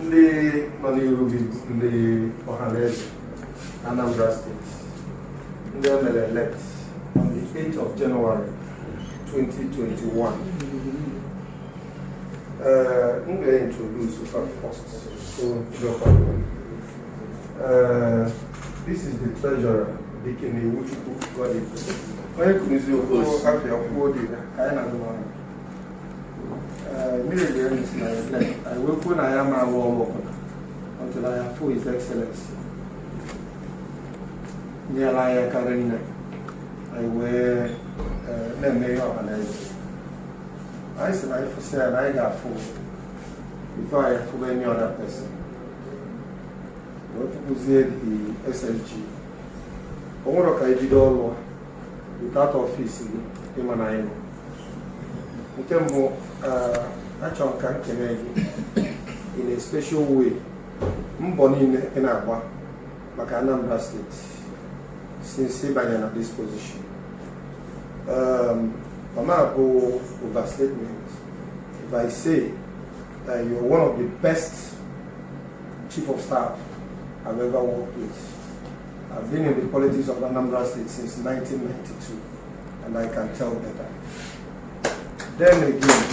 the money will be in the Ohanaeze, Anambra State. They were elected on the 8th of January 2021. I'm going to introduce you first. So, this is the treasurer, Dikini Wuchuku Godin. I will put I am a war until I have full His Excellency. Near Laya Karina, I wear the mayor of Ohanaeze. I said I for sale, I got full before I have any other person. What was the SSG? Omoroka Ibidolo without office in Manaimo. Mutembo actual can in a special way. Mboni in Agba, Anambra State, since he at this position. I'm not go overstatement if I say that you're one of the best chief of staff I've ever worked with. I've been in the politics of Anambra State since 1992, and I can tell better. Then again,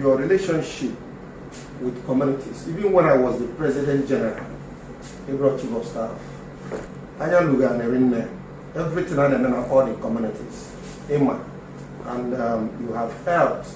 your relationship with communities, even when I was the President General, Ebro Chief of Staff, everything I know all the communities, and you have helped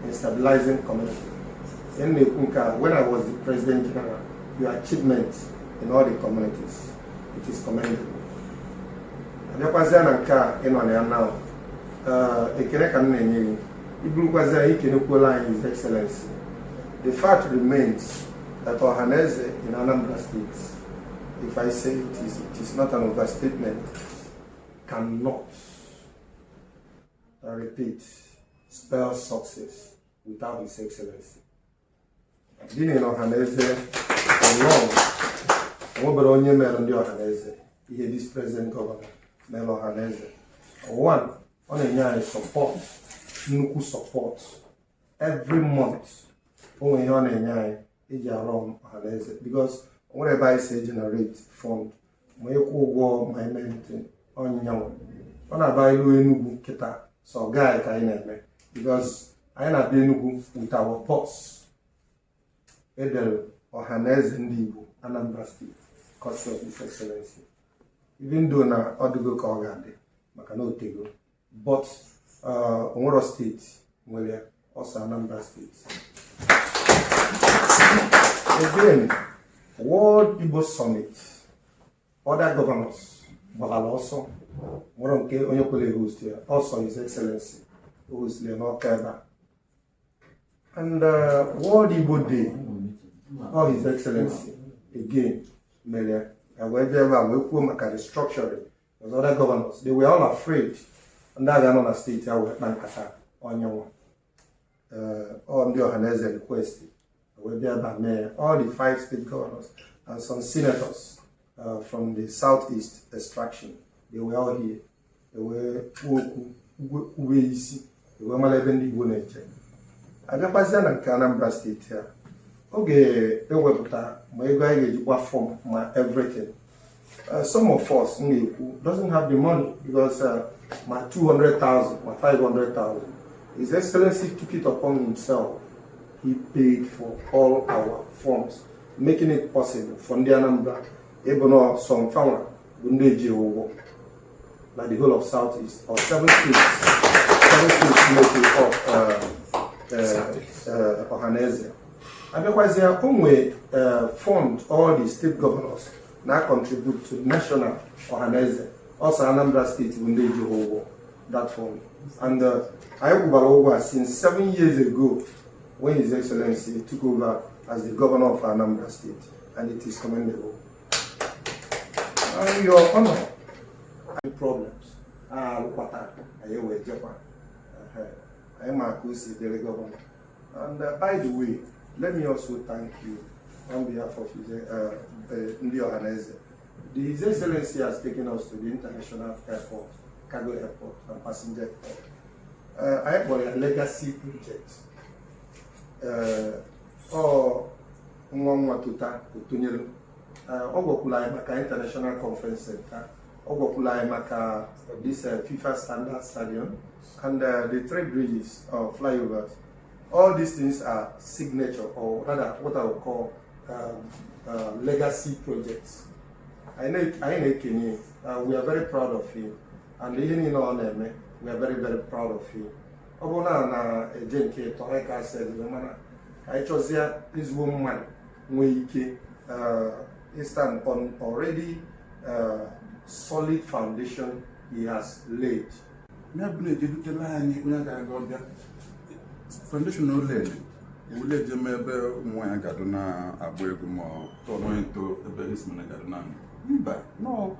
in stabilizing communities. When I was the President General, your achievements in all the communities, it is commendable. His Excellency. The fact remains that Ohanaeze in Anambra State, if I say it is not an overstatement, cannot, I repeat, spell success without His Excellency. I've been in Ohanaeze for long. Ohanaeze, this present governor, Ohanaeze. One, on support, nuku support, every month. Because whenever I say generate fund, my maintain on young. When I buy Enugu Kita, so guy can because I not Enugu with our boss. Edel Ohanaeze Ndigbo, Anambra State, cause of His Excellency. Even though na Odugo Kogade, Makano Tego, but Omoro State, Mwele, also Anambra State. Again, World Igbo Summit, other governors, but also, Moronke Onyokole host here, also His Excellency, who is Leonor Kaiba. And World Igbo Day, all His Excellency, again, Melia, and wherever we come at the structuring, as other governors, they were all afraid, and that are not a state, I will not Qatar, on your one. All the Ohanaeze request. All the 5 state governors and some senators from the southeast extraction, they were all here. They were they were Maleben Igbo nature. I got Anambra State here. Okay, they were my form, my everything. Some of us who doesn't have the money because my 200,000, my 500,000. His Excellency took it upon himself. He paid for all our forms, making it possible for the Anambra, even some family, like the whole of Southeast, or 7 states making up Ohanaeze. And because they are only formed all the state governors now contribute to national Ohanaeze, also Anambra State that form. And I have since 7 years ago, when His Excellency took over as the governor of Anambra State, and it is commendable. Your Honor, problems. I am the governor. And by the way, let me also thank you on behalf of Ohanaeze. His Excellency has taken us to the International Airport, Cargo Airport, and Passenger Airport. I have a legacy project nwa tuta otonyelu ọ gwakwula anyị maka International Conference Center, ọ gwakwula anyị maka this FIFA standard stadium and the 3 bridges or flyovers. All these things are signature, or rather what I would call legacy projects. I know Kenny, we are very proud of him, and even in our name, we are very, very proud of him. Obona Jenke Toreka said, I chose here this woman, we stand on already solid foundation he has laid. Foundation no lele. Ule jeme ebe umwanya gado na agbo ego mo to no into ebe ismene gado na. No.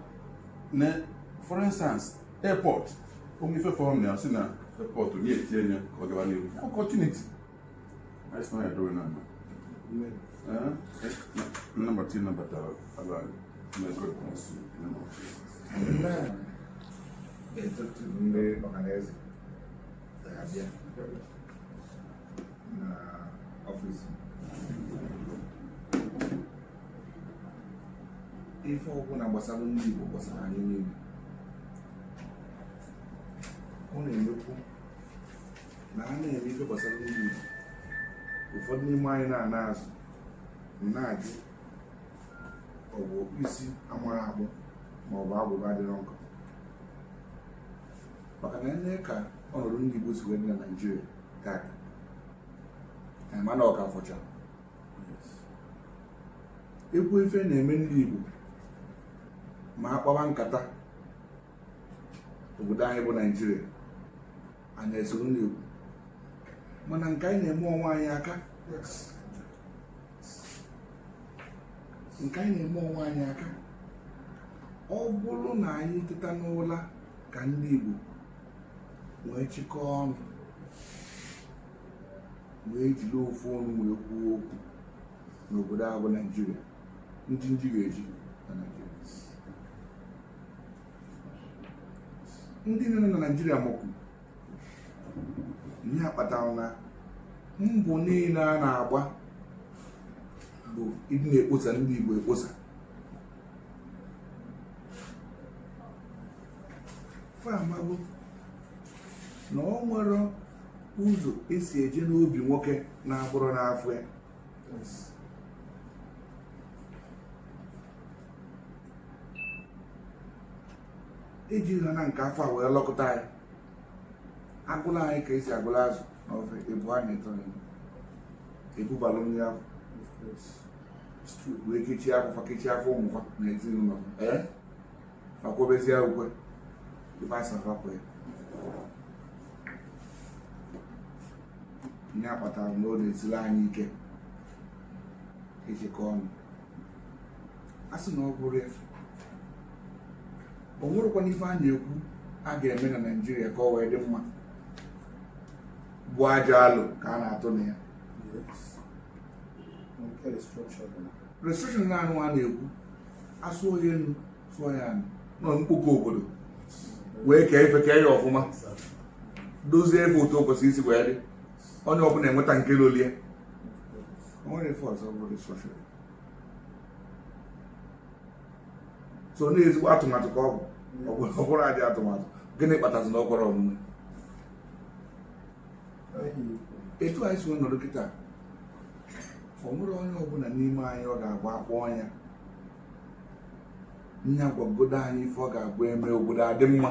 Ne, for instance, airport. Only for me asi na airport ni etie nya ko ga ni opportunity. I smell you doing now. Number 2 number about my good ones. It's to the Ohanaeze office. If all when I was alone, was an enemy. Only look. Now, I never was alone. Before me, mine and us, Nag or you see, Amarabo, or Babu by the uncle. But I never on only was when Nigeria. And man or for child. Yes. If we find a man Igbo, Mapawan Kata, would die in Nigeria, and there's only you. Manankai more Wanyaka. Yes. In kind more Wanyaka. All Bolona, Titanola, Candibu. Where she come. Wage low phone will go no good out of Nigeria. Nigerian Nigeria Moku. Yapatana Mboni na Abba. Even a was and leave with was. Farm no more. Uzo esi eje n'obi nwoke na-abụrụ n'afọ ya. Eji ha na nke afọ a wee lọkọta anyị. Agụla anyị ka esi agụla azụ n'ofe ebu anyị eto ya. Ebubalụ ndị afọ. Wee kechie afọ ụmụfa na ezinụlọ. Fakwobezie ukwe. Ife asa fakwa ya. Nye akpatara n'oge esiri anyị ike ejikọ ọnụ. A sị na ọ bụrụ efu. O nwerekwa n'ife a na-ekwu a ga-eme na Nigeria ka ọ wee dị mma. Bụ aja alụ ka a na-atụ na ya. Restriction na-anụ a na-ekwu asụ onye enu sụọ ya anụ nọ mkpụkọ obodo wee kee ife kee ya ọfụma dozie efe otu o kwesịrị isi wee dị. Onye ọbụla enweta nke lolie onwere ife ọzọ bụ restructuring. So n'ezigbo atụmatụ ka ọ bụrụ adị atụmatụ gịnị kpatazị n'ọkwara omume etu anyị si nọdụ kịta ọ nwere onye ọbụla n'ime anyị ọ ga-agba akpọ ọnya nya gwagodo anyị ife ọ ga-agba eme obodo adị mma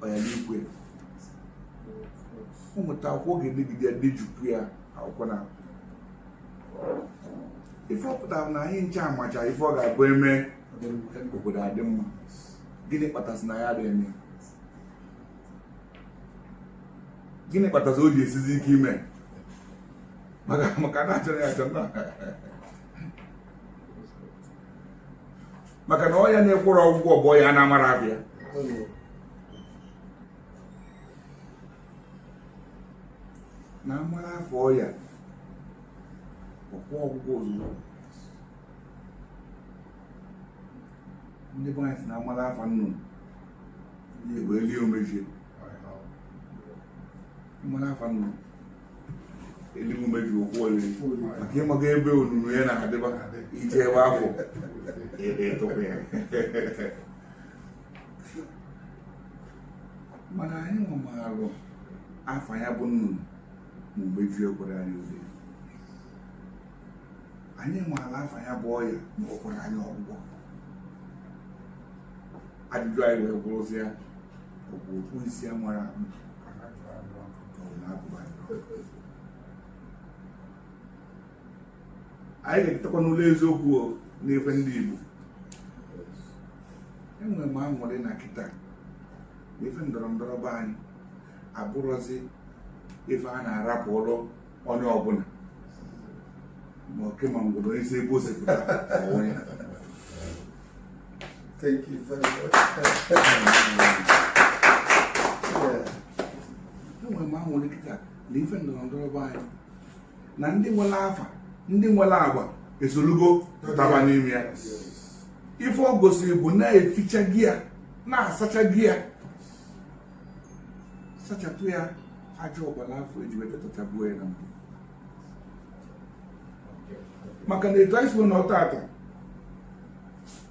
ọ ya n'ikwe ụmụta akwụkwọ ga-edegide ndị jupụ ya akwụkwọ na ife ọ pụtara na anyị nche amacha ife ọ ga-abụ eme obodo adị mma gịnị kpatasị na ya dị eme gịnị kpatasị o ji esizi ike ime maka na achọrọ ya achọ maka na ọya na-ekwụrụ ọgwụgwọ ọbọ ya na-amara abịa na amara afọ ọya ọkwụ ọgwụgwọ ozugbo ndị bụ anyị si na amara afọ nnụnụ ihe bụ eli omejie amara afọ nnụnụ elimu meju okwu olili maka ịmaga ebe onunu ya na-adịba ije ebe afọ ịtụkwa ya mana anyị nwamarụ afa ya bụ nnụnụ ma umeju ekwere anyị ule anyị nwara afa ya bụ ọya ma ọ kwere anyị ọgwụgwọ ajụjụ anyị wee bụrụzi ya ọ bụ okpu isi a mara anyị ga-eketakwa n'ụlọ eziokwu n'ife ndị Igbo enwere m aṅụrị na kịta ife ndọrọ ndọrọ be anyị abụrụzi ife a na-arapụ ụlọ onye ọbụla ma oke ma ngwụrụ onye isi ebe o sepụtara onwe ya. Thank you very much. Enwere m aṅụrị kịta na ife ndọrọ ndọrọ be anyị na ndị nwere afa ndị nwere agba esolugo pụtaba n'ime ya. Ife ọ gosiri bụ na-eficha gị ya na-asacha gị ya sachapụ ya ajọ ọgbara afọ eji wetatachabuo ya na mbụ maka na etu anyị si na ọtata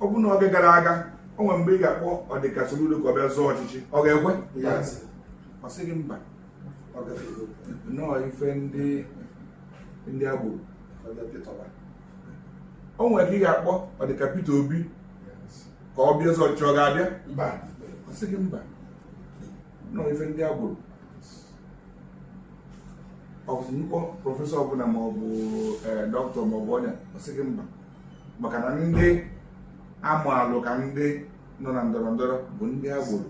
ọ bụ na oge gara aga o nwere mgbe ị ga-akpọ ọdịka Soludo ka ọ bịa zọọ ọchịchị ọ ga-ekwe? Ọ sịghị mba nọọ ife ndị agboro. O nwere ka ị ga-akpọ ọdịka Peter Obi ka ọ bịa zọọ ọchịchị ọ ga-abịa? Ọ sịghị mba nọọ ife ndị agboro. Ọzụzụ prọfesọ ọbụla ma ọ bụ dọkịta ma ọ bụ onye ọ sịghị mba maka na ndị amaalụ ka ndị nọ na ndọrọ ndọrọ bụ ndị agboro.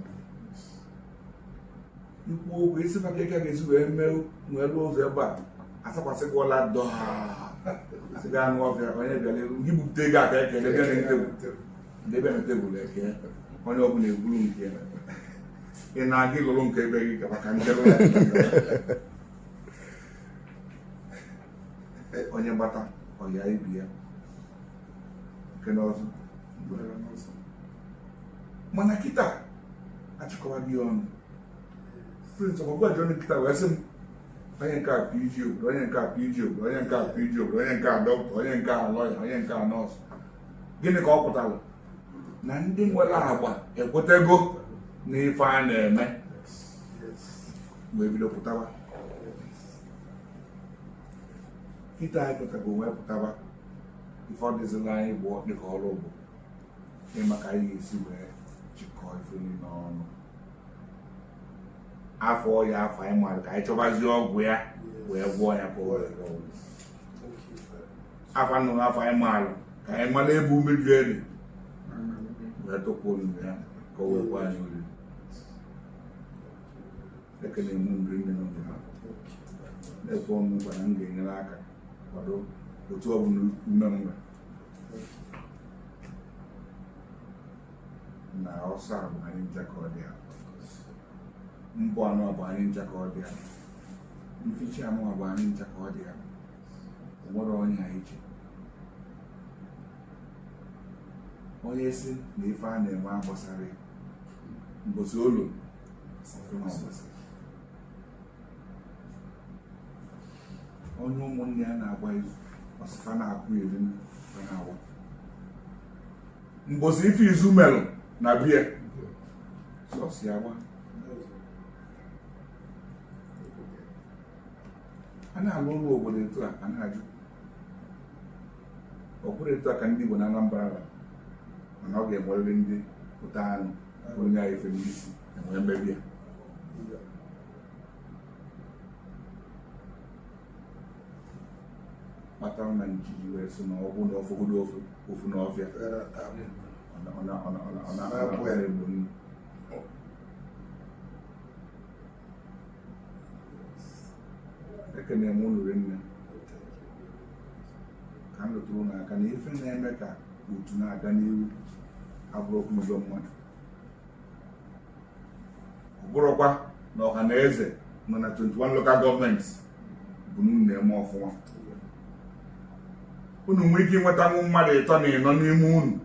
Ikwu okwu isi maka ike ga-esi wee nwee ụzọ ebe a asakwasịkwala dọga anụ ọbịa onye bịara elu gị bupụta ego aka ekele ndị bịa na tebụl eke onye ọbụla eburu nke ị na-aga ịlụrụ nke ebe gị maka njerụ onye gbata ọya ibi ya nke n'ọzọ mana kịta achịkọwa gị ọnụ Prince ọgbagwa jọn kịta wee sị m onye nke a PG obodo onye nke a PG obodo onye nke a PG obodo onye nke a dọkịta onye nke a lọya onye nke a nọọsụ. Gịnị ka ọ pụtara? Na ndị nwere agba ekwetego n'ife a na-eme wee bido pụtaba. Kịta anyị pụtago wee pụtaba ife ọ dịzila anyị bụ dịka ọrụ bụ ịmaka anyị ga-esi wee chịkọọ ife niile ọnụ. Afọ ya afọ anyị mara ka anyị chọbazie ọgwụ ya wee gwọọ ya ka o were afọ nnụnụ afọ anyị mara ka anyị mara ebe umeju ede wee tụkwa olulu ya ka o wee gwa anyị olulu. Ekele m nri nne n'oge ha na-ekwe ọmụ gwara m ga-enyere aka kwado otu ọ bụla ume m nwere na ọsọ a bụ anyị njakọ dị ya mbọ anụ bụ anyị njakọ dị ya mfichi anụ bụ anyị njakọ dị ya nwere onye anyị iche onye si na ife a na-enwe agbasara mbosi olu onye ụmụnne ya na-agba izu ọsịfa na-akụ eri na-agba mbosi ife izu melụ na biya sọsi agba a na-alụ ụlọ obodo etu a ka na-ajụ ọ bụrụ etu a ka ndị Igbo na Anambra mana ọ ga-enwerịrị ndị pụta anụ onye anyị fere isi enwee mmebi ya. Kpatara na njiji wee sị na ọ bụ na ofogodo ofu n'ọfịa ọ na-abụ ya Igbo nnu. Ekene m unu rinne ka m lụtụrụ n'aka na ife na-eme ka otu na-aga n'ihu abụrụ okwu ụzọ mmadụ. Ọ bụrụkwa na Ohanaeze nọ na 21 local governments bụ unu na-eme ọfụma. Unu nwee ike ịnweta mmadụ 3 na 4 n'ime unu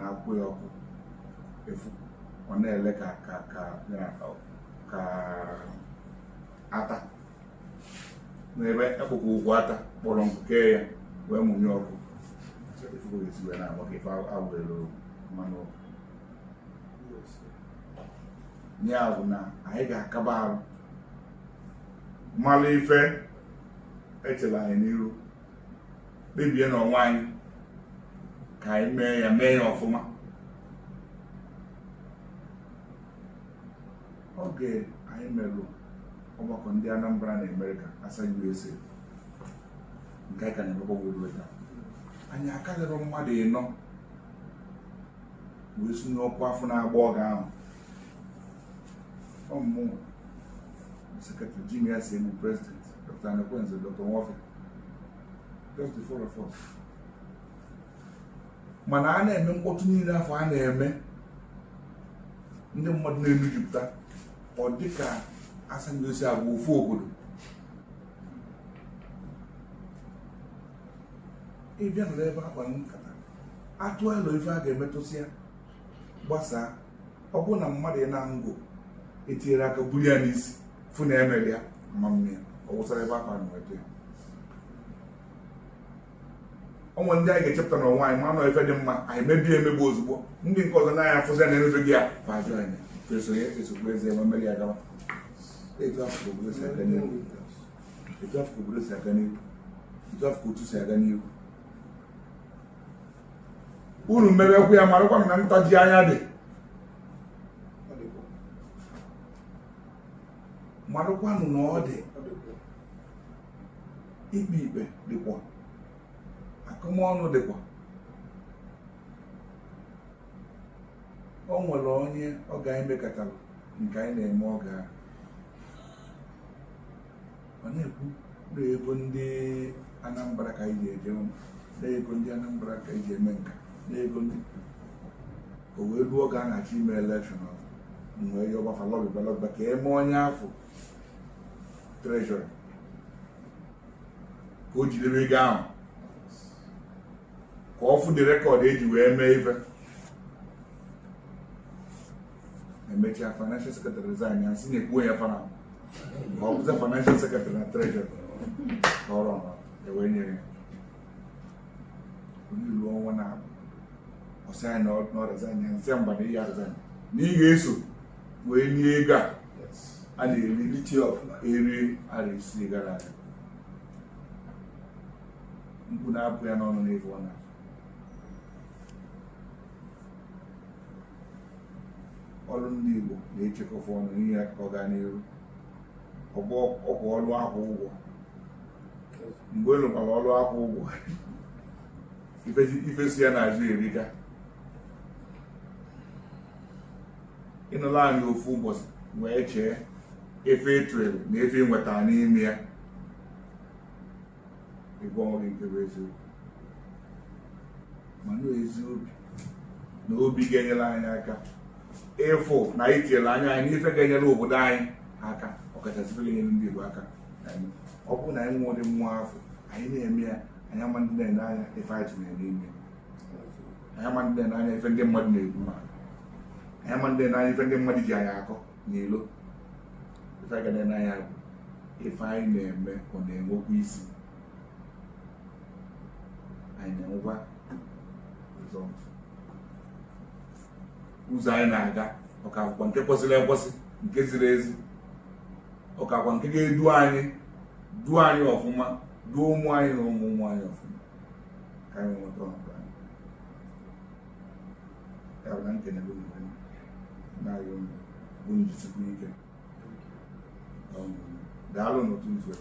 akwụ ya ọkụ efu ọ na-ele ka ata n'ebe akpụkpọ ụkwụ ata kpọrọ nkụ kee ya wee mụnye ọkụ esi wee na-agba ka ife agwụrụ mmanụ ọkụ. Ya bụ na anyị ga-akaba arụ mmalụ ife echela anyị n'iru kpebie n'onwe anyị ka anyị mee ya ọfụma. Oge anyị merụ ọgbakọ ndị Anambra na Amerịka asa USA nke anyị ka na-emekwa weta anyị akarịrị mmadụ 4 wee si n'ọkụ afọ na-agba ọga ahụ. Ọmụmụ Secretary Jimmy Asemu, President Dr. Anekwenze, Dr. Nwofe, just the 4 of us. Mana a na-eme mkpọtụ niile afọ a na-eme ndị mmadụ na-emejupụta ọ dịka Asani osi abụ ofu obodo. Ịbịa nọrọ ebe akpa nkata atụ elo ife a ga-emetụsị ya gbasaa ọ bụrụ na mmadụ ị na-ngụ etinyere aka buru ya n'isi fụ na emere ya ma mmiri ọ wụsara ebe akpa na nweta ya. Ọnwe ndị anyị ga-echepụta n'onwe anyị ma nọ ife dị mma anyị mebie emegbu ozugbo ndị nke ọzọ na-anya afụzi na emebe gị ya bajụ anyị fesonye esogbu eze eme mere ya gaba. Etu afọ obodo si aga n'ihu, etu afọ obodo si aga n'ihu, etu afọ otu si aga n'ihu. Unu mmebekwu ya marakwanụ na ntaji anya dị, marakwanụ na ọ dị, ikpe ikpe dịkwa, akụmọnụ dịkwa. O nwere onye ọ ga-emekọtara nke anyị na-eme ọ ga ọ na-ekwu na ego ndị Anambra ka anyị ga-eje ụmụ na ego ndị Anambra ka anyị ji eme nka na ego ndị o wee ruo oge a na-achọ ime elekshọn wee ya ọgbafa lọbịba ka eme onye afọ trejọrị ka o jidere ego ahụ ka ọ fụ dị rekọdụ eji wee mee ife. Emechaa financial secretary resign ya si na-ekwu ya fana ka ọ bụzi financial secretary na treasury ka ọrụ ewee nyere ya onye ilu ọnwa na ọsị anyị na resign ya nsị mba na ihe a resign na ị ga-eso wee nye ego a na-eri liti of eri ara isi gara aga. Mkpu na-apụ ya n'ọnụ n'efu ọ na ọrụ ndị Igbo na-echekọfa ọnụ n'ihe akụkọ gaa n'ihu. Ọkwa ọrụ akwụ ụgwọ mgbe elu kwara ọrụ akwụ ụgwọ ife si ya n'azụ erika. Ịnụla anyị ofu ụbọchị wee chee efe etuelu na efe nwetara n'ime ya ịgwa ọrụ nke bụ eziokwu mana ezi obi na obi ga-enyere anyị aka ịfụ na itinyere anya anyị n'ife ga-enyere obodo anyị aka ọkachasị fere nyere ndị Igbo aka. Ọ bụrụ na anyị nwere ụdị mmụọ afọ anyị na-eme ya anyị ama ndị na-ene anya ife anyị tụnyere n'ime anyị ama ndị na-ene anya ife ndị mmadụ na-egbu ma anyị ama ndị na-ene anya ife ndị mmadụ ji anyị akọ n'ilo ife anyị ga-ene anya bụ ife anyị na-eme ọ na-enwekwa isi anyị na-enwekwa rizọlt. Ụzọ anyị na-aga ọkakwa nke kwesịrị ekwesị nke ziri ezi ọkakwa nke ga-edu anyị duo anyị ọfụma duo ụmụ anyị na ụmụ ụmụ anyị ọfụma ka anyị nweta ọnọdụ anyị. Ya bụ na nkenebe na-ayọ unu bụ njisikwa ike daalụ n'otu nzu